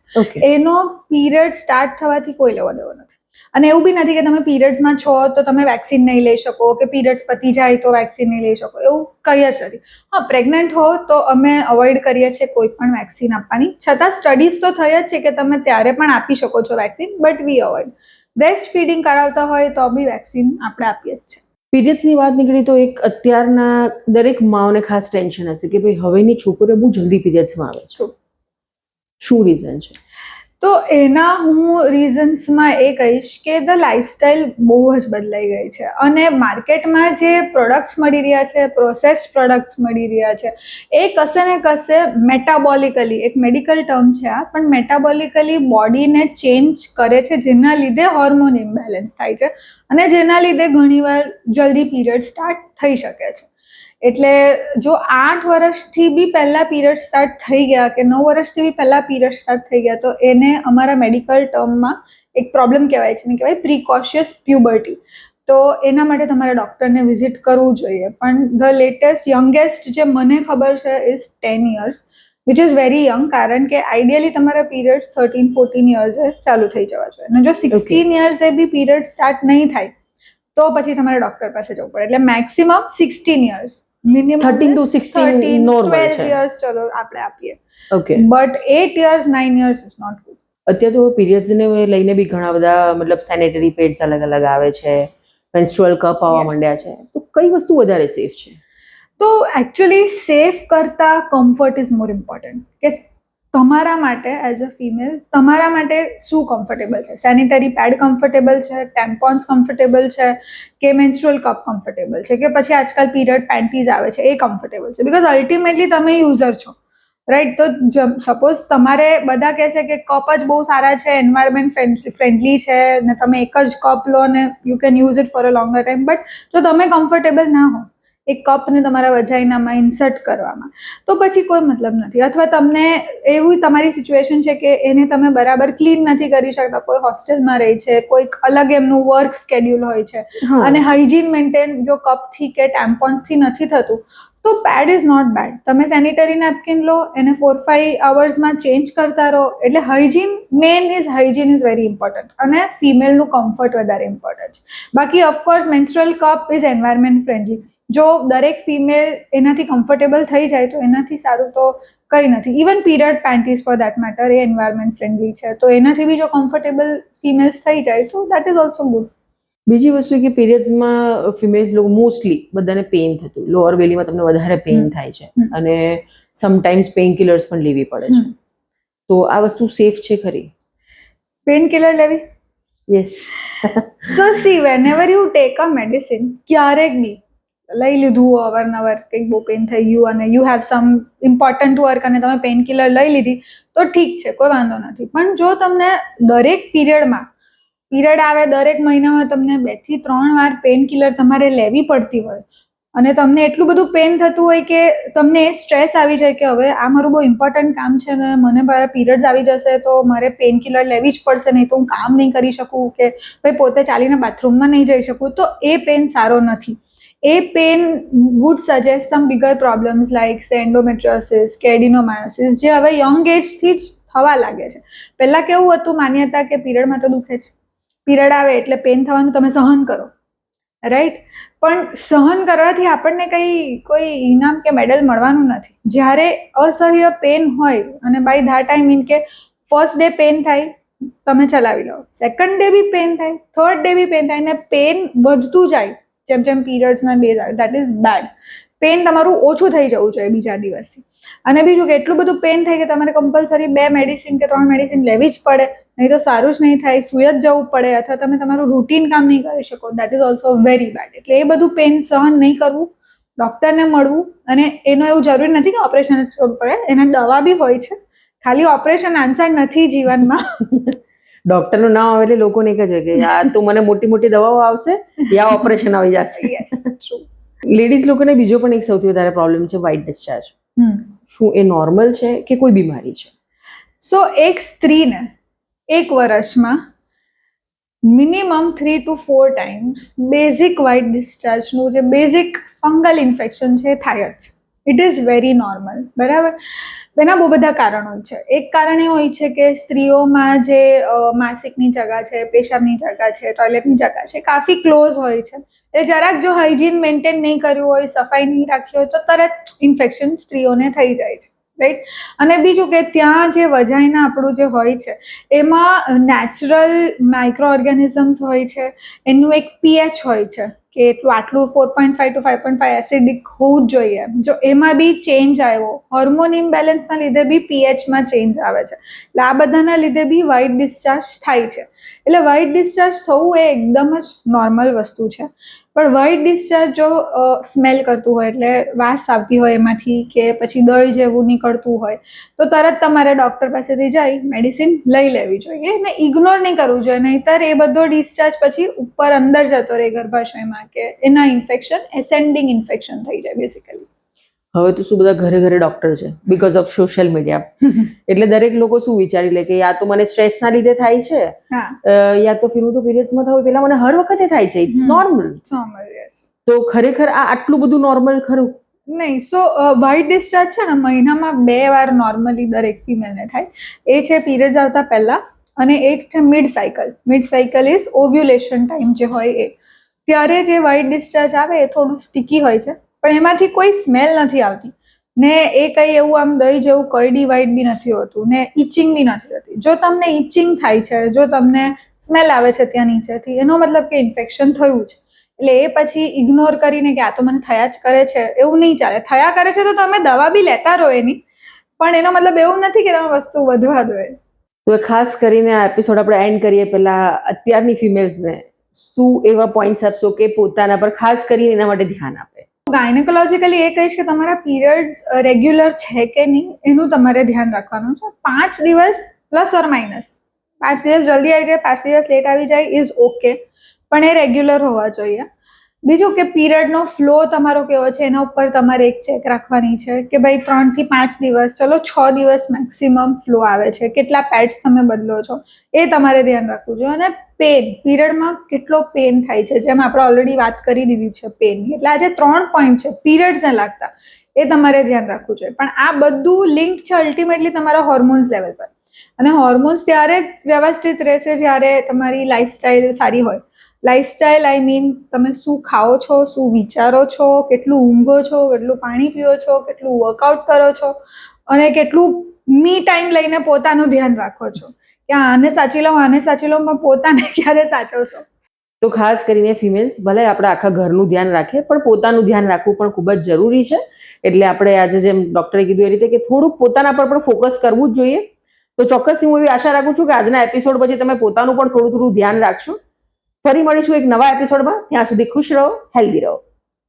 એનો પીરિયડ સ્ટાર્ટ થવાથી કોઈ લેવા દેવો નથી. અને એવું બી નથી કે તમે પીરિયડ્સમાં છો તો તમે વેક્સિન નહીં લઈ શકો, કે પીરિયડ્સ પતી જાય તો વેક્સિન નહીં લઈ શકો, એવું કંઈ જ નથી. હા, પ્રેગ્નન્ટ હો તો અમે અવોઇડ કરીએ છીએ કોઈ પણ વેક્સિન આપવાની. છતાં સ્ટડીઝ તો થઈ જ છે કે તમે ત્યારે પણ આપી શકો છો vaccine, but we avoid. Breast feeding કરાવતા હોય તો બી વેક્સિન આપણે આપીએ જ છે. પીરિયડ્સની વાત નીકળી તો એક અત્યારના દરેક માઓને ખાસ ટેન્શન હશે કે ભાઈ હવેની છોકરીઓ બહુ જલ્દી પીરિયડ્સમાં આવે છે. શું રીઝન છે? તો એના હું રીઝન્સમાં એ કહીશ કે ધ લાઈફસ્ટાઈલ બહુ જ બદલાઈ ગઈ છે અને માર્કેટમાં જે પ્રોડક્ટ્સ મળી રહ્યા છે, પ્રોસેસ્ડ પ્રોડક્ટ્સ મળી રહ્યા છે, એ કશે ને કશે મેટાબોલિકલી, એક મેડિકલ ટર્મ છે આ, પણ મેટાબોલિકલી બોડીને ચેન્જ કરે છે, જેના લીધે હોર્મોન ઇમ્બેલેન્સ થાય છે અને જેના લીધે ઘણીવાર જલ્દી પીરિયડ સ્ટાર્ટ થઈ શકે છે. એટલે જો 8 વર્ષથી બી પહેલા પીરિયડ સ્ટાર્ટ થઈ ગયા કે 9 વર્ષથી બી પહેલા પીરિયડ સ્ટાર્ટ થઈ ગયા તો એને અમારા મેડિકલ ટર્મમાં એક પ્રોબ્લેમ કહેવાય છે, એને કહેવાય પ્રિકોશિયસ પ્યુબર્ટી. તો એના માટે તમારે ડૉક્ટરને વિઝિટ કરવું જોઈએ. પણ ધ લેટેસ્ટ યંગેસ્ટ જે મને ખબર છે is 10 years, which is very young, કારણ કે આઈડિયલી તમારા પીરિયડ્સ 13-14 yearsએ ચાલુ થઈ જવા જોઈએ. અને જો 16 yearsએ બી પીરિયડ સ્ટાર્ટ નહીં થાય તો પછી તમારે ડૉક્ટર પાસે જવું પડે. એટલે maximum 16 years, minimum 13 to 16 normal 12 છે. years ચલો આપણે આપીએ. Okay. But 8 years, 9 years is not good. અત્યારે તો પીરિયડ્સને લઈને બી ઘણા બધા મતલબ સેનેટરી પેડ્સ અલગ અલગ આવે છે, મેન્સ્ટ્રુઅલ કપ આવવા Yes. માંડ્યા છે, તો કઈ વસ્તુ વધારે સેફ છે? તો એકચ્યુઅલી સેફ કરતા કમ્ફર્ટ ઇઝ મોર ઇમ્પોર્ટન્ટ, કે તમારા માટે એઝ અ ફિમેલ તમારા માટે શું કમ્ફર્ટેબલ છે. સેનિટરી પેડ કમ્ફર્ટેબલ છે, ટેમ્પોન્સ કમ્ફર્ટેબલ છે, કે મેન્સ્ટ્રુઅલ કપ કમ્ફર્ટેબલ છે, કે પછી આજકાલ પીરિયડ પેન્ટીઝ આવે છે એ કમ્ફર્ટેબલ છે. બિકોઝ અલ્ટિમેટલી તમે યુઝર છો, રાઈટ? તો સપોઝ તમારે બધા કહેશે કે કપ જ બહુ સારા છે, એન્વાયરમેન્ટ ફ્રેન્ડલી છે ને તમે એક જ કપ લો ને you can use it for a longer time, but જો તમે કમ્ફર્ટેબલ ના હો એક કપને તમારા વજાઈનામાં ઇન્સર્ટ કરવામાં, તો પછી કોઈ મતલબ નથી. અથવા તમને એવું તમારી સિચ્યુએશન છે કે એને તમે બરાબર ક્લીન નથી કરી શકતા, કોઈ હોસ્ટેલમાં રહે છે, કોઈક અલગ એમનું વર્ક સ્કેડ્યુલ હોય છે હા. અને હાઇજીન મેન્ટેન જો કપથી કે ટેમ્પોન્સથી નથી થતું, તો પેડ ઇઝ નોટ બેડ. તમે સેનિટરી નેપકિન લો, એને 4-5 અવર્સમાં ચેન્જ કરતા રહો. એટલે હાઇજીન ઇઝ વેરી ઇમ્પોર્ટન્ટ, અને ફિમેલનું કમ્ફર્ટ વધારે ઇમ્પોર્ટન્ટ છે. બાકી of course menstrual cup is environment friendly. જો દરેક ફિમેલ એનાથી કમ્ફર્ટેબલ થઈ જાય તો એનાથી સારું તો કંઈ નથી. Even period panties for that matter એ એન્વાયરમેન્ટ ફ્રેન્ડલી છે, તો એનાથી બી જો કમ્ફર્ટેબલ ફિમેલ્સ થઈ જાય તો દેટ ઇઝ ઓલ્સો ગુડ. બીજી વસ્તુ કે પીરિયડ્સમાં ફિમેલ્સ લોકો મોસ્ટલી બધાને પેઇન થતું, લોઅર બેલીમાં તમને વધારે પેઇન થાય છે અને સમટાઈમ્સ પેઇન કિલર્સ પણ લેવી પડે છે. તો આ વસ્તુ સેફ છે ખરી? પેન કિલર લેવી? Yes. So see whenever you take a medicine, ક્યારેક બી લઈ લીધું અવારનવાર કંઈક બહુ પેન થઈ ગયું અને you have sum important work અને તમે પેન કિલર લઈ લીધી તો ઠીક છે, કોઈ વાંધો નથી. પણ જો તમને દરેક પીરિયડ આવે, દરેક મહિનામાં તમને 2 થી 3 વાર પેન કિલર તમારે લેવી પડતી હોય અને તમને એટલું બધું પેન થતું હોય કે તમને એ સ્ટ્રેસ આવી જાય કે હવે આ મારું બહુ ઇમ્પોર્ટન્ટ કામ છે ને મને મારા પીરિયડ્સ આવી જશે તો મારે પેન કિલર લેવી જ પડશે, નહીં તો હું કામ નહીં કરી શકું, કે ભાઈ પોતે ચાલીને બાથરૂમમાં નહીં જઈ શકું, તો એ પેન સારો નથી. એ pain would suggest some bigger problems like endometriosis કે એડિનોમાયોસિસ, જે હવે યંગ એજથી જ થવા લાગે છે. પહેલાં કેવું હતું, માન્યતા કે પીરિયડમાં તો દુખે જ, પીરિયડ આવે એટલે પેન થવાનું તમે સહન કરો, રાઈટ? પણ સહન કરવાથી આપણને કોઈ ઇનામ કે મેડલ મળવાનું નથી. જ્યારે અસહ્ય પેન હોય અને બાય ધેટ આઈ મીન કે ફર્સ્ટ ડે પેન થાય, તમે ચલાવી લો, સેકન્ડ ડે બી પેન થાય, થર્ડ ડે બી પેન થાય, ને પેન વધતું જાય જેમ જેમ પીરિયડ્સના ડેઝ આવે, દેટ ઇઝ બેડ. પેન તમારું ઓછું થઈ જવું જોઈએ બીજા દિવસથી. અને બીજું કે એટલું બધું પેન થાય કે તમારે કમ્પલસરી 2 મેડિસિન કે 3 મેડિસિન લેવી જ પડે, નહીં તો સારું જ નહીં થાય, સુઈ જ જવું પડે, અથવા તમે તમારું રૂટીન કામ નહીં કરી શકો, that is also very bad. એટલે એ બધું પેન સહન નહીં કરવું, ડૉક્ટરને મળવું. અને એનો એવું જરૂરી નથી કે ઓપરેશન જ કરવું પડે, એના દવા બી હોય છે. ખાલી ઓપરેશન આન્સર નથી જીવનમાં. ડોક્ટરનું નામ આવે એટલે લોકોને એક જ હોય કે આ તો મને મોટી મોટી દવાઓ આવશે યા ઓપરેશન આવી જશે. Yes, true. લેડીઝ લોકોને બીજો પણ એક સૌથી વધારે પ્રોબ્લેમ છે વ્હાઇટ ડિસ્ચાર્જ. શું એ નોર્મલ છે કે કોઈ બીમારી છે? સો એક સ્ત્રીને 1 વર્ષમાં minimum 3 to 4 times basic white ડિસ્ચાર્જનું જે બેઝિક ફંગલ ઇન્ફેક્શન છે એ થાય જ છે. ઇટ ઇઝ વેરી નોર્મલ, બરાબર? એના બહુ બધા કારણો હોય છે. એક કારણ એ હોય છે કે સ્ત્રીઓમાં જે માસિકની જગા છે, પેશાબની જગા છે, ટોયલેટની જગા છે, કાફી ક્લોઝ હોય છે. એટલે જરાક જો હાઇજીન મેન્ટેન નહીં કર્યું હોય, સફાઈ નહીં રાખી હોય, તો તરત ઇન્ફેક્શન સ્ત્રીઓને થઈ જાય છે, રાઈટ? અને બીજું કે ત્યાં જે વજાઈના આપણું જે હોય છે એમાં નેચરલ માઇક્રો ઓર્ગેનિઝમ્સ હોય છે, એનું એક પીએચ હોય છે કે આટલું 4.5 to 5.5 એસિડિક હોવું જ જોઈએ. જો એમાં બી ચેન્જ આવ્યો, હોર્મોન ઇમ્બેલેન્સના લીધે બી પીએચમાં ચેન્જ આવે છે, એટલે આ બધાના લીધે બી વ્હાઇટ ડિસ્ચાર્જ થાય છે. એટલે વ્હાઇટ ડિસ્ચાર્જ થવું એ એકદમ જ નોર્મલ વસ્તુ છે. પણ વ્હાઇટ ડિસ્ચાર્જ જો સ્મેલ કરતું હોય, એટલે વાસ આવતી હોય એમાંથી, કે પછી દહીં જેવું નીકળતું હોય, તો તરત તમારે ડૉક્ટર પાસેથી જઈ મેડિસિન લઈ લેવી જોઈએ ને ઇગ્નોર નહીં કરવું જોઈએ, નહીંતર એ બધો ડિસ્ચાર્જ પછી ઉપર અંદર જતો રહે ગર્ભાશયમાં, કે એના ઇન્ફેક્શન એસેન્ડિંગ ઇન્ફેક્શન થઈ જાય બેસિકલી. હવે તો શું બધા ઘરે ઘરે ડોક્ટર છે બીકોઝ ઓફ સોશિયલ મીડિયા. એટલે દરેક લોકો શું વિચારી લે કે યા તો મને સ્ટ્રેસના લીધે થાય છે, યા તો ફિર હું તો પીરિયડ્સમાં થયું પેલા મને હર વખતે થાય છે, ઇટ્સ નોર્મલ. યસ. તો ખરેખર આ આટલું બધું નોર્મલ ખરું? નહીં. સો વ્હાઇટ ડિસ્ચાર્જ છે ને મહિનામાં 2 વાર નોર્મલી દરેક ફિમેલને થાય. એ છે પીરિયડ્સ આવતા પહેલા, અને એક છે mid cycle. Mid cycle is ovulation time જે હોય એ. ત્યારે જે વ્હાઇટ ડિસ્ચાર્જ આવે એ થોડું સ્ટીકી હોય છે, પણ એમાંથી કોઈ સ્મેલ નથી આવતી ને એ કંઈ એવું આમ દહીં જેવું કરડી વ્હાઇટ બી નથી હોતું ને ઇચિંગ બી નથી થતી. જો તમને ઇચિંગ થાય છે, જો તમને સ્મેલ આવે છે ત્યાં નીચેથી, એનો મતલબ કે ઇન્ફેક્શન થયું છે. એટલે એ પછી ઇગ્નોર કરીને કે આ તો મને થયા જ કરે છે એવું નહીં ચાલે. થયા કરે છે તો તમે દવા બી લેતા રહો એની, પણ એનો મતલબ એવું નથી કે તમે વસ્તુ વધવા દો. તો ખાસ કરીને આ એપિસોડ આપણે એન્ડ કરીએ પહેલા અત્યારની ફિમેલ્સને શું એવા પોઈન્ટ્સ આપશો કે પોતાના પર ખાસ કરીને એના માટે ધ્યાન આપે? ગાયનેકોલોજીકલી એ કહીશ કે તમારા પીરિયડ્સ રેગ્યુલર છે કે નહીં એનું તમારે ધ્યાન રાખવાનું છે. 5 દિવસ પ્લસ ઓર માઇનસ, 5 દિવસ જલ્દી આવી જાય, 5 દિવસ લેટ આવી જાય ઇઝ ઓકે, પણ એ રેગ્યુલર હોવા જોઈએ. બીજું કે પીરિયડનો ફ્લો તમારો કેવો છે એના ઉપર તમારે એક ચેક રાખવાની છે કે ભાઈ 3 થી 5 દિવસ, ચલો 6 દિવસ મેક્સિમમ ફ્લો આવે છે, કેટલા પેડ્સ તમે બદલો છો એ તમારે ધ્યાન રાખવું જોઈએ. અને પેન, પીરિયડમાં કેટલો પેન થાય છે, જેમ આપણે ઓલરેડી વાત કરી દીધી છે પેનની. એટલે આજે 3 પોઈન્ટ છે પીરિયડ્સને લાગતા, એ તમારે ધ્યાન રાખવું જોઈએ. પણ આ બધું લિંક છે અલ્ટિમેટલી તમારા હોર્મોન્સ લેવલ પર, અને હોર્મોન્સ ત્યારે જ વ્યવસ્થિત રહેશે જ્યારે તમારી લાઈફસ્ટાઈલ સારી હોય. લાઈફસ્ટાઈલ આઈ મીન તમે શું ખાઓ છો, શું વિચારો છો, કેટલું ઊંઘો છો, કેટલું પાણી પીઓ છો, કેટલું વર્કઆઉટ કરો છો, અને કેટલું મી ટાઈમ લઈને પોતાનું ધ્યાન રાખો છો. કે આને સાચવી લઉં, આને સાચવી લઉં, પણ પોતાને ક્યારે સાચવશો? તો ખાસ કરીને ફિમેલ્સ ભલે આપણે આખા ઘરનું ધ્યાન રાખીએ પણ પોતાનું ધ્યાન રાખવું પણ ખૂબ જ જરૂરી છે. એટલે આપણે આજે જેમ ડૉક્ટરે કીધું એ રીતે કે થોડુંક પોતાના પર પણ ફોકસ કરવું જ જોઈએ. તો ચોક્કસથી હું એવી આશા રાખું છું કે આજના એપિસોડ પછી તમે પોતાનું પણ થોડું થોડું ધ્યાન રાખશો. ફરી મળીશું એક નવા એપિસોડમાં. ત્યાં સુધી ખુશ રહો, હેલ્ધી રહો.